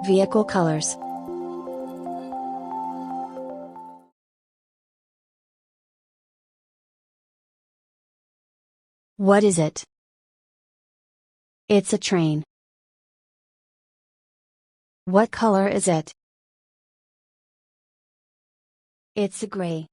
Vehicle colors. What is it? It's a train. What color is it? It's a gray.